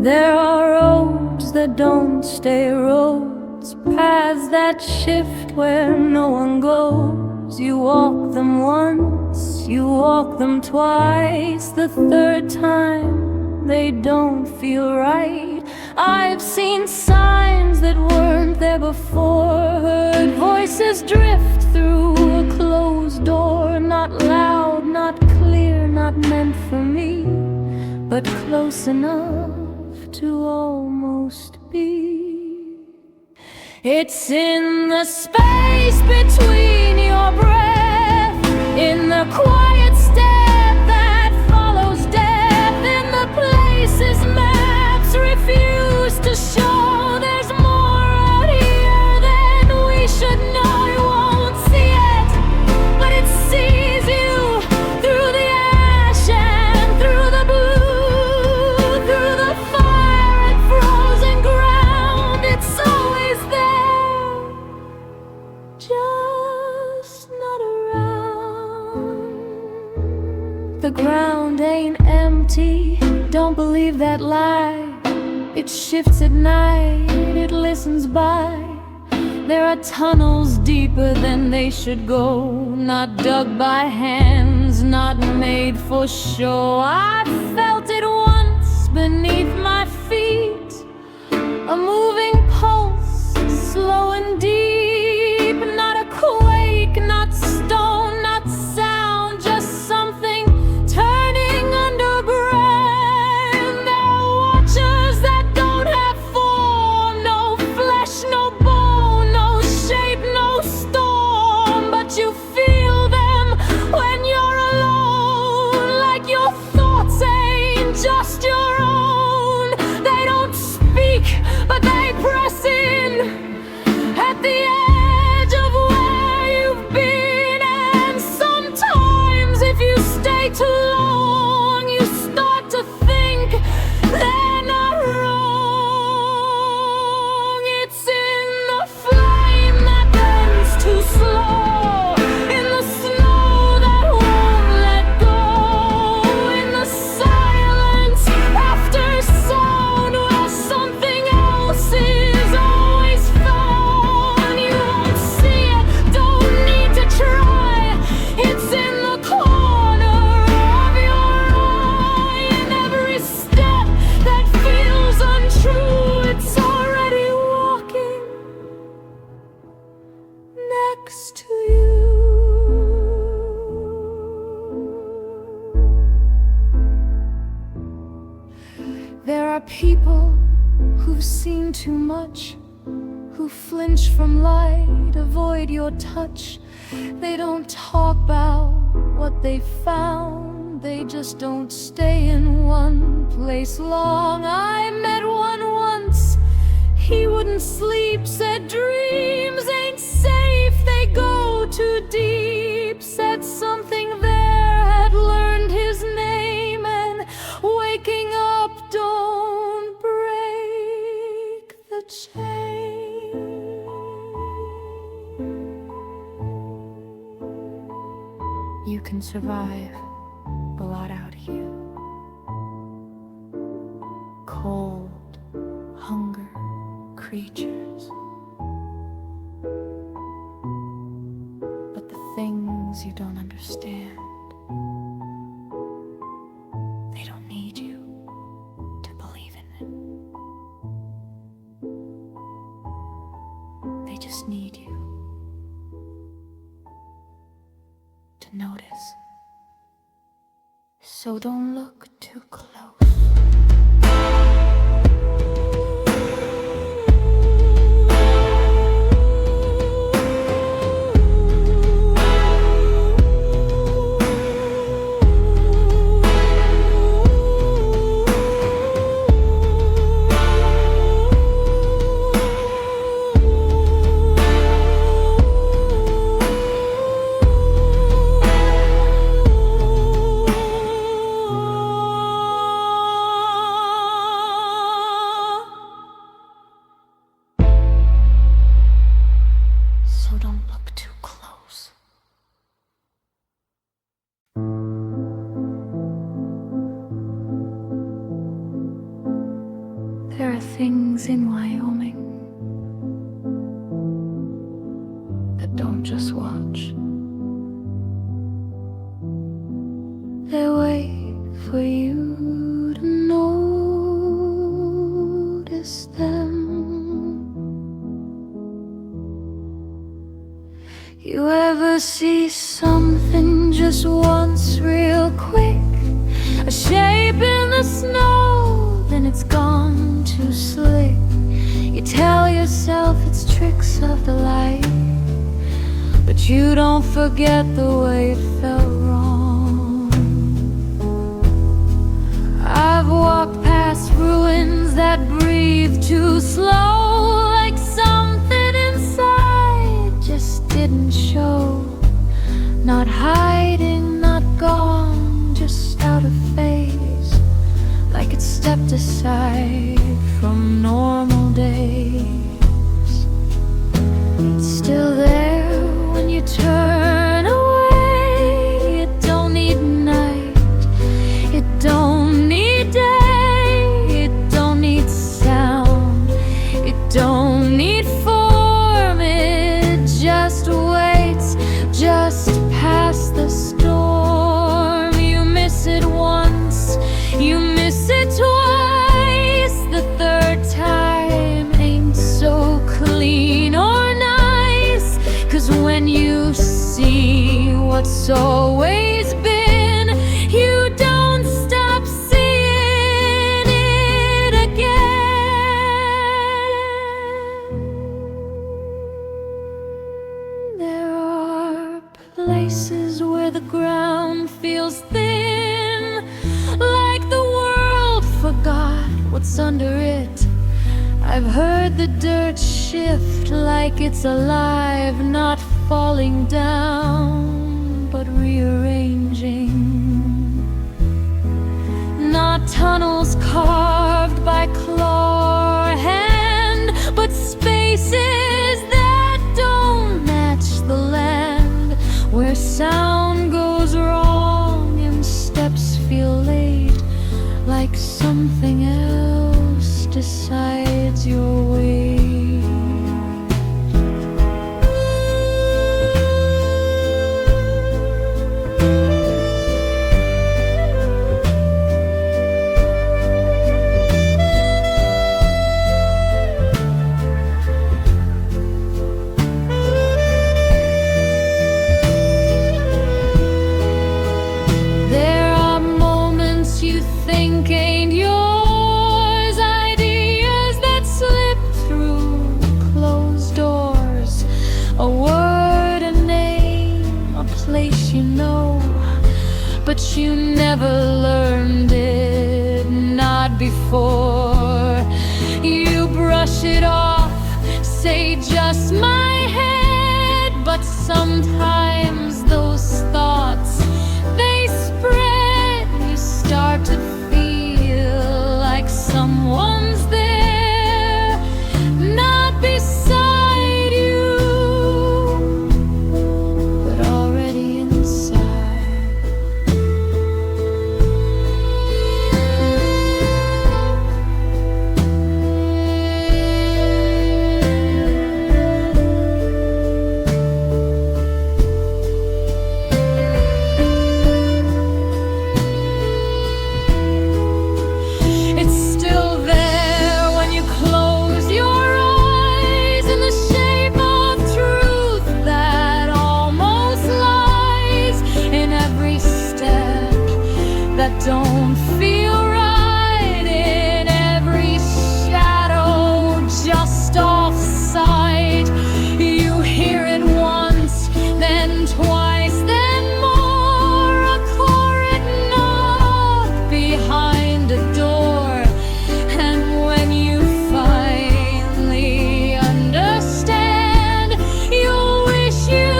There are roads that don't stay roads, paths that shift where no one goes. You walk them once, you walk them twice, the third time they don't feel right. I've seen signs that weren't there before, heard voices drift through a closed door. Not loud, not clear, not meant for me, but close enough to almost be. It's in the space between your breath, in the quiet step that follows death, in the places maps refuse to show. There's more out here than we should know. You won't see it, but it sees you through the ash and through the blue, through the fire and frozen ground. It's always there, just not around. The ground ain't empty, don't believe that lie. It shifts at night, it listens by. There are tunnels deeper than they should go, not dug by hands, not made for show. I felt it once beneath my feet, a moving pulse, slow and deep. Not a quake, not stone, not sound, just something turning underground. There are watchers that don't have form, no flesh, no bone, no shape, no storm, but you feel them when you're alone, like your thoughts ain't just your own. They don't speak, but they press in at the edge of where you've been. And sometimes if you stay too long, you start to think they're not wrong. It's in the flame that bends too slow, in the snow that won't let go, in the silence after sound, where something else is always found. You won't see it, don't need to try. It's in the corner of your eye, in every step that feels untrue. It's already walking next to you. There are people who've seen too much, who flinch from light, avoid your touch. They don't talk about what they found, they just don't stay in one place long. I met one once, he wouldn't sleep, said dreams ain't safe, they go too deep. Said something there had learned his name, and waking up, don't break the chain. You can survive a lot out here. Cold, hunger, creatures. But the things you don't understand, they don't need you to believe in it. They just need you to notice. So don't look too close. There are things in Wyoming that don't just watch. They wait for you to notice them. You ever see something just once real quick? A shape in the snow, then it's gone too slick. You tell yourself it's tricks of the light, but you don't forget the way it felt wrong. I've walked past ruins that breathe too slow, like something inside just didn't show. Not hiding, not gone, just out of phase, like it stepped aside from normal days. It's still there when you turn away. It don't need night, it don't need day, it don't need sound, it don't need form, it just waits, just past the storm. You miss it once, you miss it twice, the third time ain't so clean or nice. 'Cause when you see what's always been, you don't stop seeing it again. There are places where the ground feels thin, like the world forgot what's under it. I've heard the dirt shift like it's alive, not falling down, but rearranging. Not tunnels carved by claw or hand, but spaces that don't match the land, where sound goes wrong and steps feel late, like something else decides your way. There are moments you think ain't yours, ideas that slip through closed doors. A word, a name, a place you know, but you never learned it, not before. You brush it off, say just my head, but sometimes those thoughts, they spread. You start to feel like someone's there, not beside you, but already inside. It's still there when you close your eyes, in the shape of truth that almost lies in every step that don't feel right, in every shadow just off sight. You hear it once, then twice, then more, a chord knock behind a door. And when you finally understand, you'll wish you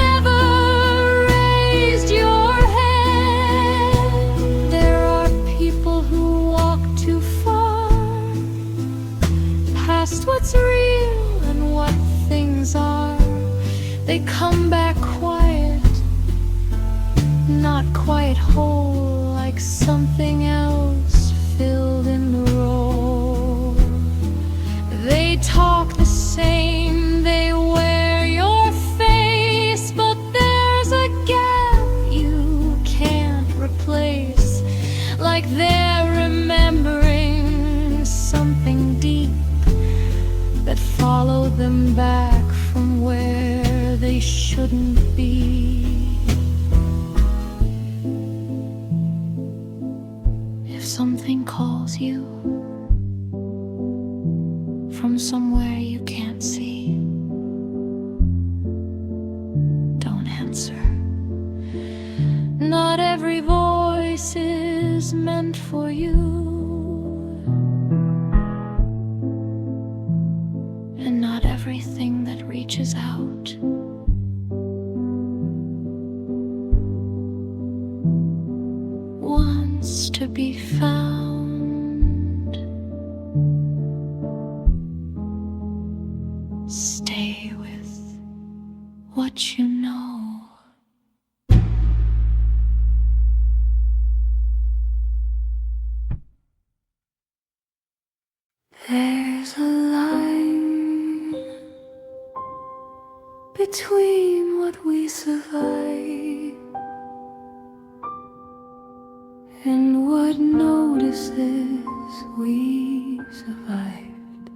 never raised your head. There are people who walk too far, past what's real and what things are. They come back quiet, not quite whole, like something else filled in the role. them back from where they shouldn't be. If something calls you from somewhere you can't see, don't answer. Not every voice is meant for you, and not everything that reaches out wants to be found. Stay with what you know. There's a line between what we survive and what notices we survived.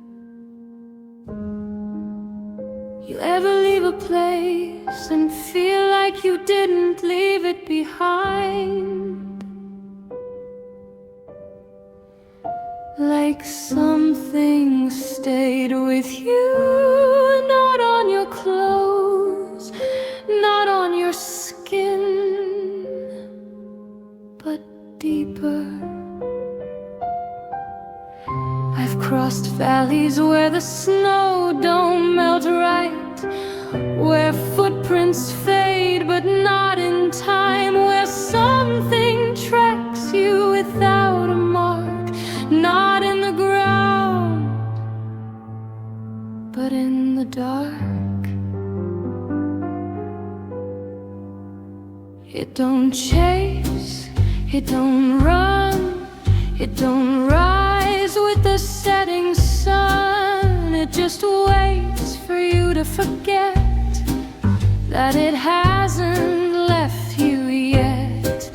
You ever leave a place and feel like you didn't leave it behind? Like something stayed with you, not on your clothes, not on your skin, but deeper. I've crossed valleys where the snow don't melt right, where footprints fade but not in time, where something tracks you without a mark. Not in the ground, but in the dark. It don't chase, it don't run, it don't rise with the setting sun. It just waits for you to forget that it hasn't left you yet.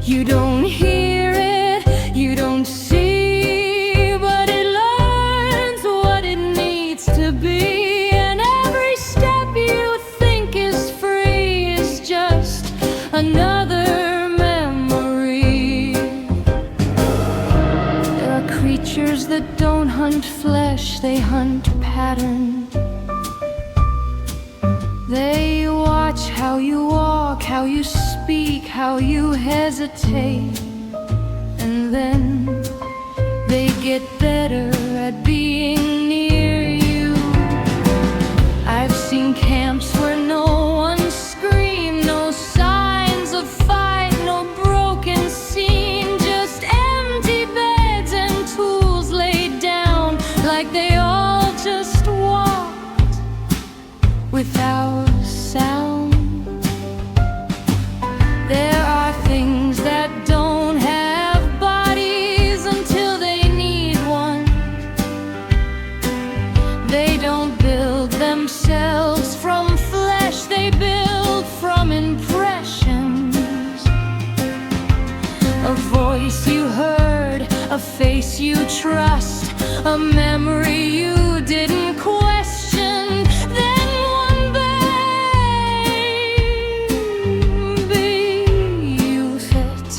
You don't hear it, you don't see, to be, and every step you think is free is just another memory. There are creatures that don't hunt flesh, they hunt pattern. They watch how you walk, how you speak, how you hesitate, and then they get better at being near you. I've seen camps where no one screamed, no signs of fight, no broken scene, just empty beds and tools laid down, like they all just walked without sound. There are things that don't have bodies until they need one. They don't build themselves from flesh, they build from impressions. A voice you heard, a face you trust, a memory you didn't question. Then one baby you fit.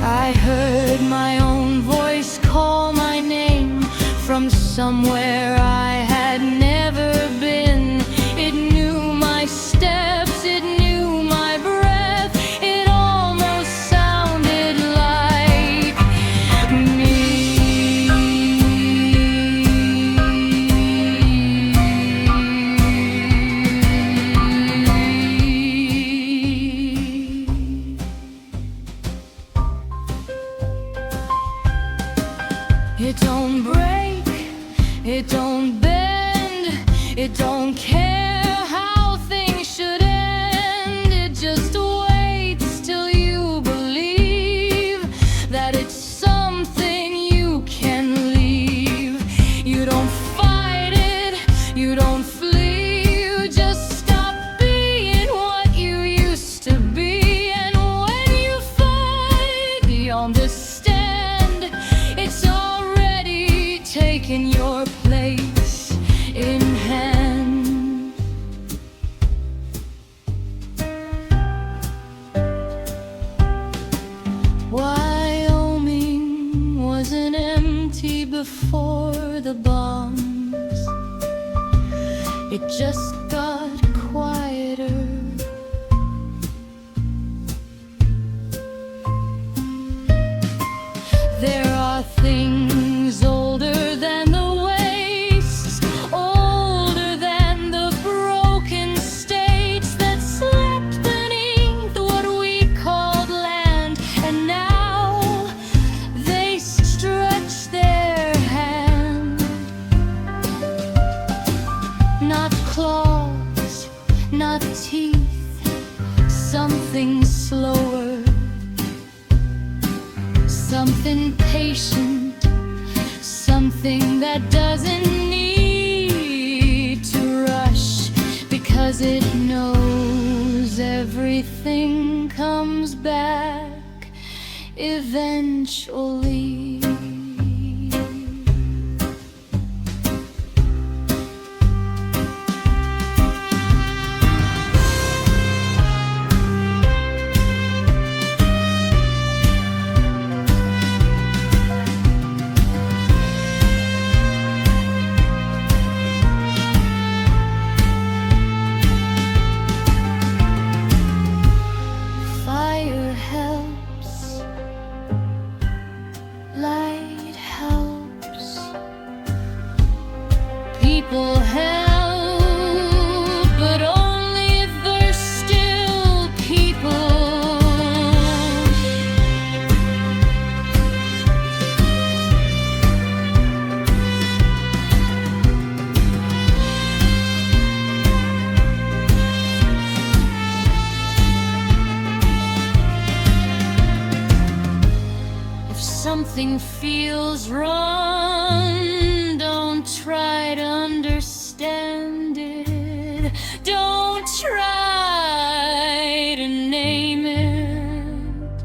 I heard my own voice call my name from somewhere I had never been. It knew my steps, it knew my breath, it almost sounded like me. It don't break, it don't bend, it don't care how things should end. It just waits till you believe that it's something you can leave. You don't fight it, you don't flee, you just stop being what you used to be. And when you finally understand, it's already taken your place. in hand. Wyoming wasn't empty before the bombs. It just got quieter. There are things older than the wastes, older than the broken states that slept beneath what we called land, and now they stretch their hand. Not claws, not teeth, something slower, something patient, something that doesn't need to rush, because it knows everything comes back eventually. Light helps. People help, but only if they're still people. If something feels wrong, don't try to understand it. Don't try to name it.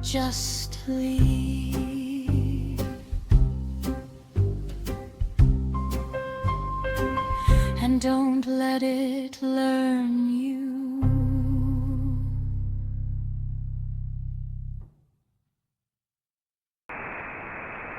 Just leave. And don't let it learn you.